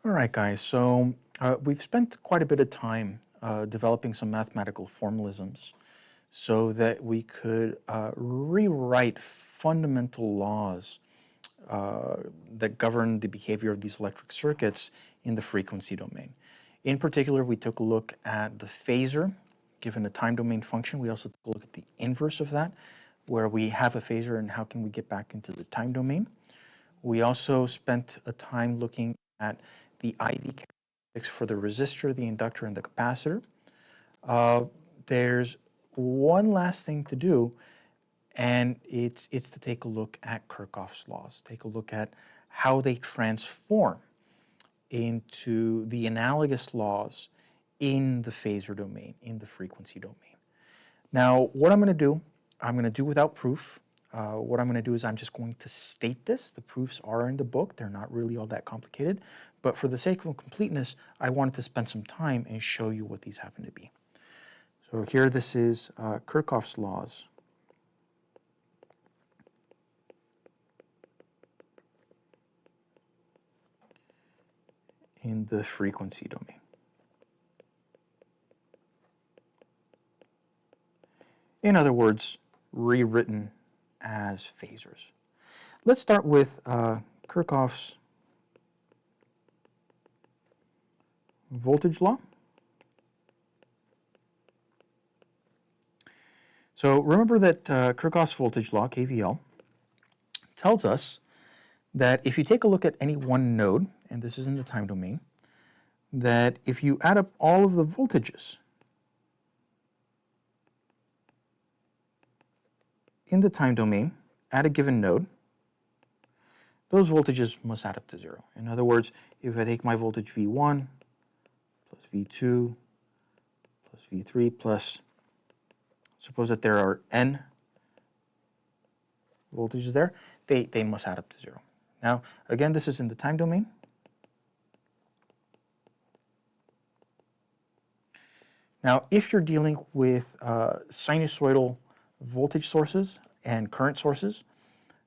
All right, guys, so we've spent quite a bit of time developing some mathematical formalisms so that we could rewrite fundamental laws that govern the behavior of these electric circuits in the frequency domain. In particular, we took a look at the phasor given a time domain function. We also took a look at the inverse of that, where we have a phasor and how can we get back into the time domain. We also spent a time looking at the IV characteristics for the resistor, the inductor, and the capacitor. There's one last thing to do, and it's to take a look at Kirchhoff's laws, take a look at how they transform into the analogous laws in the phasor domain, in the frequency domain. Now, what I'm going to do without proof. What I'm going to do is I'm just going to state this. The proofs are in the book. They're not really all that complicated. But for the sake of completeness, I wanted to spend some time and show you what these happen to be. So here this is Kirchhoff's laws. In the frequency domain. In other words, rewritten as phasors. Let's start with Kirchhoff's voltage law. So remember that Kirchhoff's voltage law, KVL, tells us that if you take a look at any one node, and this is in the time domain, that if you add up all of the voltages in the time domain at a given node, those voltages must add up to 0. In other words, if I take my voltage V1 plus V2 plus V3 plus, suppose that there are n voltages there, they must add up to 0. Now, again, this is in the time domain. Now, if you're dealing with sinusoidal voltage sources and current sources,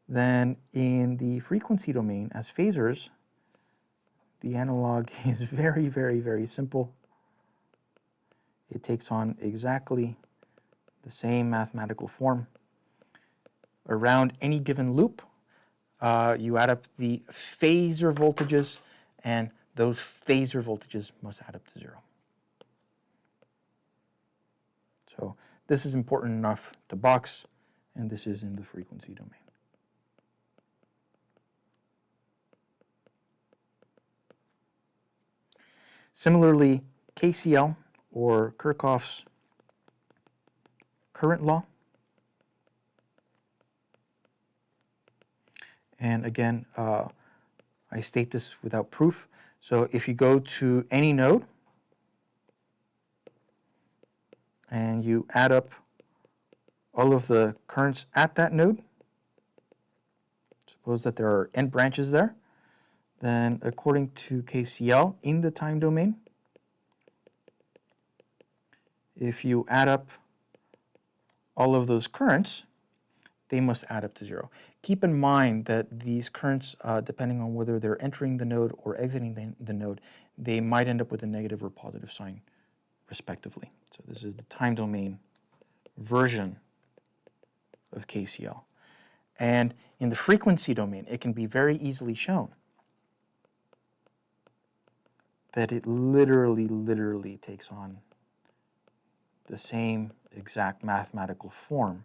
then in the frequency domain as phasors, the analog is very, very, very simple. It takes on exactly the same mathematical form. Around any given loop, you add up the phasor voltages, and those phasor voltages must add up to 0. So this is important enough to box, and this is in the frequency domain. Similarly, KCL, or Kirchhoff's current law. And again, I state this without proof. So if you go to any node and you add up all of the currents at that node, suppose that there are n branches there, then according to KCL in the time domain, if you add up all of those currents, they must add up to 0. Keep in mind that these currents, depending on whether they're entering the node or exiting the node, they might end up with a negative or positive sign, respectively. So this is the time domain version of KCL. And in the frequency domain, it can be very easily shown that it literally takes on the same exact mathematical form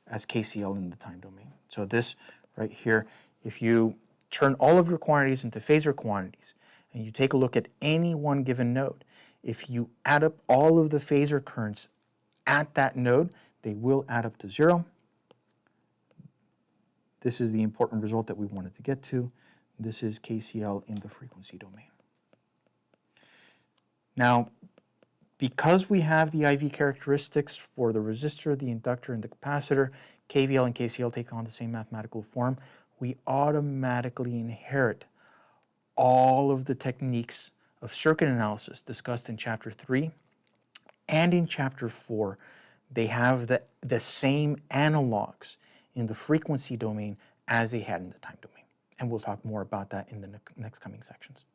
as KCL in the time domain. So this right here, if you turn all of your quantities into phasor quantities and you take a look at any one given node, if you add up all of the phasor currents at that node, they will add up to 0. This is the important result that we wanted to get to. This is KCL in the frequency domain. Now, because we have the IV characteristics for the resistor, the inductor, and the capacitor, KVL and KCL take on the same mathematical form, we automatically inherit all of the techniques of circuit analysis discussed in Chapter 3 and in Chapter 4. They have the same analogs in the frequency domain as they had in the time domain. And we'll talk more about that in the next coming sections.